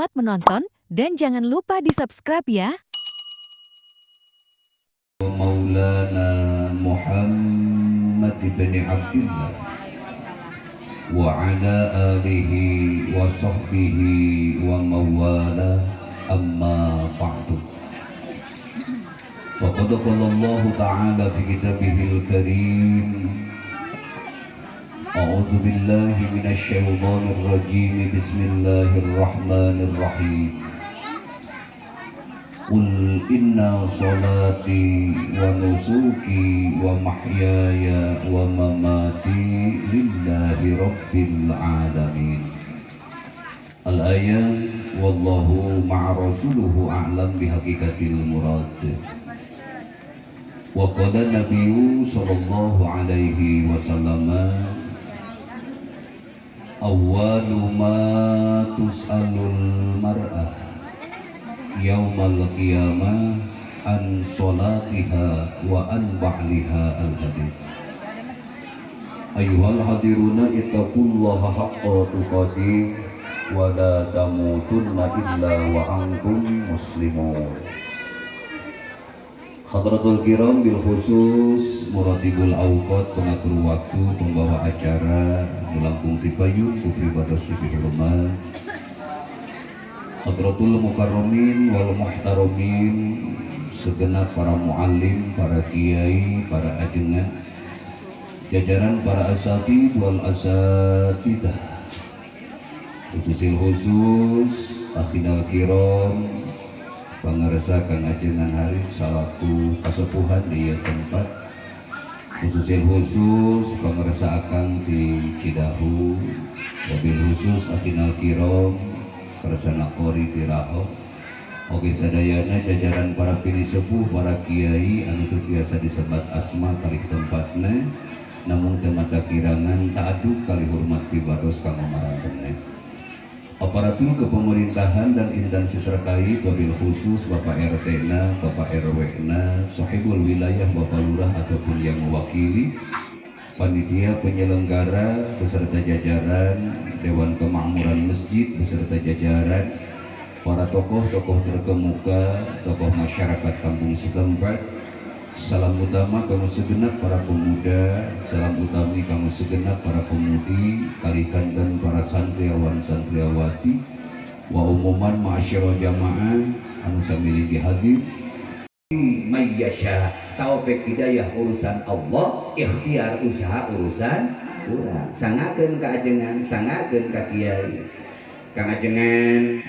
Selamat menonton dan jangan lupa di-subscribe ya. Maulana Muhammad bin Abdullah wa ala alihi wa sahbihi wa mawala amma ba'du. Faqad qala Allah ta'ala fi kitabihil karim A'udzu billahi minasy syaithanir rajim. Bismillahirrahmanirrahim. Qul inna salati wa nusuki wa mahyaya wa mamati lillahi rabbil alamin. Al-ayat wallahu ma'a rasuluhu a'lam bihaqiqatil murad. Wa qala nabiyyu sallallahu alaihi wasallam awwalu ma tus'alul mar'ah yaumal qiyamah an salatiha wa an ba'liha al-hadis. Ayyuhal hadiruna ittaqullaha haqqa tuqatih wa la tamutunna illa wa antum muslimun. Hadratul kiram bil khusus muratibul awqat, pengatur waktu, pembawa acara melangkung tibayu putri bados lebih hormat, hadratul mukarramin wal muhtaromin, segenap para muallim, para kiai, para ajengan, jajaran para asatidz wal asatidah, khusus akhidal kiram, pangersakan ajengan hari salaku kasepuhan di tempat, khusus pangersakan di Cidahu, mobil khusus akhidal kiram Persana Kori Tiraho. Oke sadayana jajaran para pini sepuh, para kiai anu teu biasa disebat asma kali tempatna, namun temata kirangan taaduk kali hormat pibados kanggo marantene. Aparatur kepemerintahan dan instansi terkait, wabil khusus Bapak RT-na, Bapak RW-na, sahibul wilayah, Bapak Lurah ataupun yang mewakili, panitia penyelenggara beserta jajaran, Dewan Kemakmuran Masjid beserta jajaran, para tokoh-tokoh terkemuka, tokoh masyarakat kampung setempat, salam utama kamu segenap para pemuda, salam utami kamu segenap para pemudi, kalikanten para santriawan santriawati, wa umuman ma'asyara jamaah anu samiliki hadir. Mayyasha, taufik hidayah urusan Allah, ikhtiar usaha urusan urang. Sangakeun ka ajengan, sangakeun ka kiai. Kang ajengan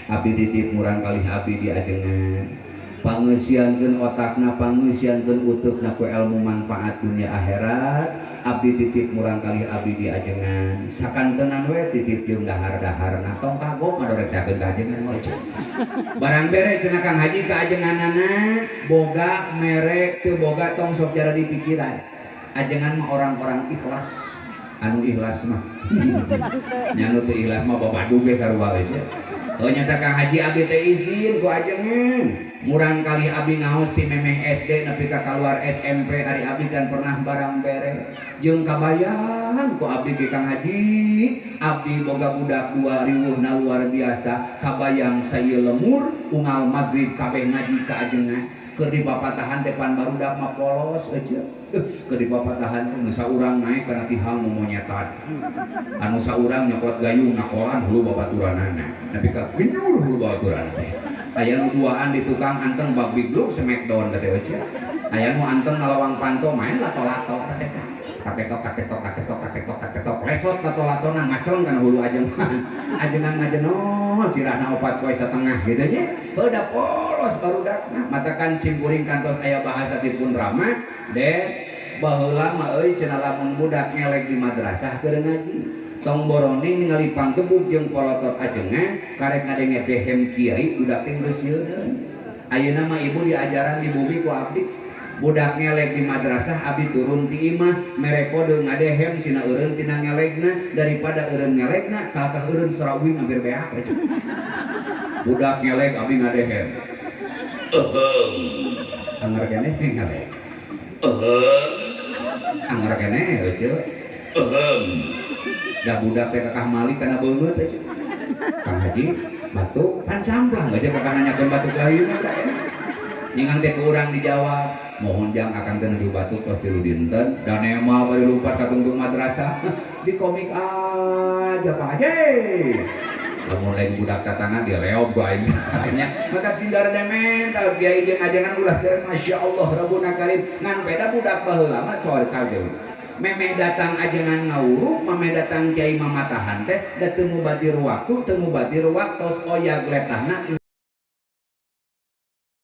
abdi titip murang kalih abdi di ajengan. Pangeusiankeun otakna, pangeusiankeun utekna ku ilmu manfaat dunia akhirat. Abdi titip murang kalih abdi di ajengan. Sakantenan we titip jeung dahar-daharna. Tong kagok ngadoreksakeun ka ajengan moe. Barang bere cenah Kang Haji ka ajenganana boga merek teu boga tong sok jara dipikiran. Ajengan mah orang-orang ikhlas. Anu ikhlas mah. Nya teu ikhlas mah babadu ge sarua we sia. Oh nyata Kang Haji abdi teh izin ku ajengan. Murang kali abdi ngaos ti memeh SD nepi ka kaluar SMP, ari abdi can pernah barang bere. Jeung kabayang ku abdi ke Kang Haji, abdi boga budak dua riweuhna luar biasa. Kabayang saeuy lemur unggal magrib kabeh ngaji ka ajengan. Keur di papatahan depan barudak mah polos aja. Keur di papatahan nu saurang naik kana tihang momonyetan. Anu saurang nyokot gayung nakolan hulu babaturanana. Nepi ka genyur hulu babaturanana teh. Aya nu duaan di tukang anteng babigluk smackdown teh aja. Aya nu anteng ngalawang panto main lato-lato teh. Kaketok lesot lato-latona ngaceleng kana hulu ajengan. Ajengan ngajenon sirahna 4 poe satengah gitu nya. Heuda polos barudakna. Matakan simkuring kantos aya bahasa dipun rama, dek baheula mah euy cenah lamun budak ngelek di madrasah keur ngaji. Tong boroni ningali panggebuk jeung polotot ajengan karek ngadenge behem kiai budak teh geus sieun. Ayeuna mah ibu diajaran di bumi ku abdi. Budak ngelek di madrasah abdi turun ti imah mere kode ngadehem sina eureun tina ngelekna daripada eureun ngelekna kakak eureun sarawing hampir beak. Budak ngelek abdi ngadehem. Anger keneh ngelek. Anger keneh euceul. Da budak teh kakah malik kana beungeut aja. Kang Haji batuk pan camplang aja kakak nanyakeun batuk lain eta ningang teh ku urang dijawab mohon jang akan teu nuju batuk tos tilu dinten dan emang bari lumpat ka tungtung madrasah di komik aja Pak Haji lamun lain budak tatangan dia leog bae nya maka singgara demen tah kiai jeung ajengan ulah cer masyaallah rabbuna karim ngan beda budak baheula mah coor kageu memeh datang ajengan ngawuruk memeh datang kiai mamatahan teh da teu mubadir waktu teu mubadir waktos oya gletahna